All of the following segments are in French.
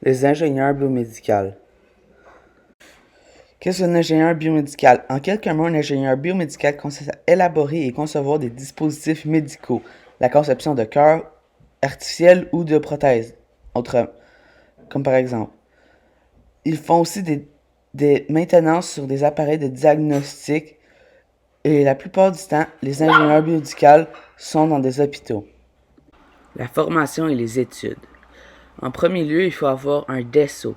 Les ingénieurs biomédicaux. Qu'est-ce qu'un ingénieur biomédical? En quelques mots, un ingénieur biomédical consiste à élaborer et concevoir des dispositifs médicaux, la conception de cœurs artificiels ou de prothèses, comme par exemple. Ils font aussi des maintenances sur des appareils de diagnostic et la plupart du temps, les ingénieurs biomédicaux sont dans des hôpitaux. La formation et les études. En premier lieu, il faut avoir un DSO.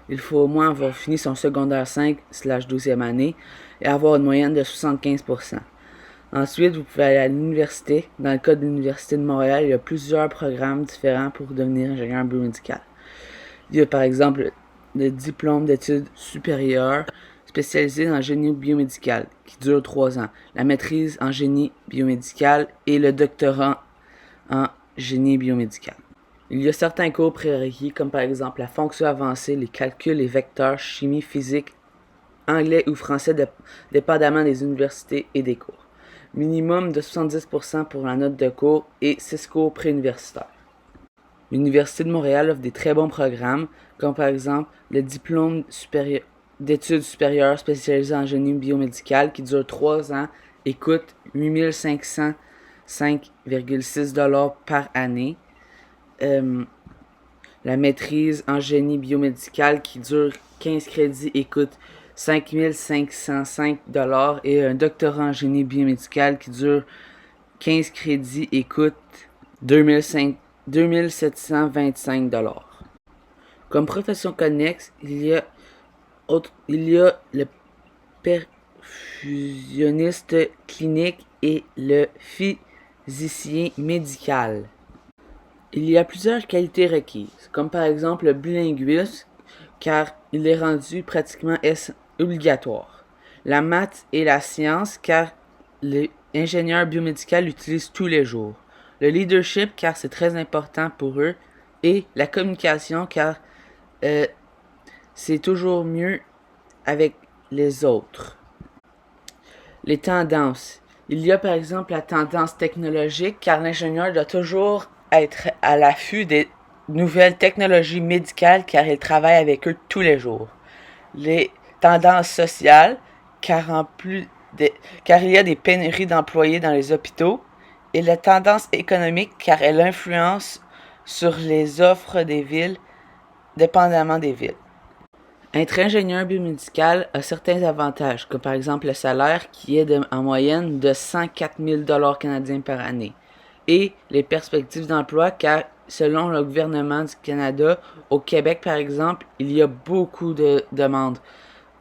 Il faut au moins avoir fini son secondaire 5/12e année et avoir une moyenne de 75%. Ensuite, vous pouvez aller à l'université. Dans le cas de l'Université de Montréal, il y a plusieurs programmes différents pour devenir ingénieur biomédical. Il y a par exemple le diplôme d'études supérieures spécialisé en génie biomédical qui dure 3 ans, la maîtrise en génie biomédical et le doctorat en génie biomédical. Il y a certains cours prérequis comme par exemple la fonction avancée, les calculs et vecteurs, chimie, physique, anglais ou français dépendamment des universités et des cours. Minimum de 70% pour la note de cours et 6 cours préuniversitaires. L'Université de Montréal offre des très bons programmes comme par exemple le diplôme d'études supérieures spécialisé en génie biomédical qui dure 3 ans et coûte 8 505,6 $ par année. La maîtrise en génie biomédical qui dure 15 crédits et coûte 5 505 $ et un doctorat en génie biomédical qui dure 15 crédits et coûte 2 725 $. Comme profession connexe, il y a le perfusionniste clinique et le physicien médical. Il y a plusieurs qualités requises, comme par exemple le bilinguisme, car il est rendu pratiquement obligatoire. La maths et la science, car les ingénieurs biomédicaux l'utilisent tous les jours. Le leadership, car c'est très important pour eux. Et la communication, car c'est toujours mieux avec les autres. Les tendances. Il y a par exemple la tendance technologique, car l'ingénieur doit toujours être à l'affût des nouvelles technologies médicales, car il travaille avec eux tous les jours. Les tendances sociales, car il y a des pénuries d'employés dans les hôpitaux. Et la tendance économique, car elle influence sur les offres des villes, dépendamment des villes. Être ingénieur biomédical a certains avantages, comme par exemple le salaire qui est en moyenne de 104 000 $ canadiens par année, et les perspectives d'emploi car selon le gouvernement du Canada, au Québec par exemple, il y a beaucoup de demandes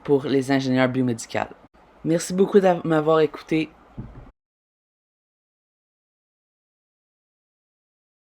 pour les ingénieurs biomédicaux. Merci beaucoup de m'avoir écouté.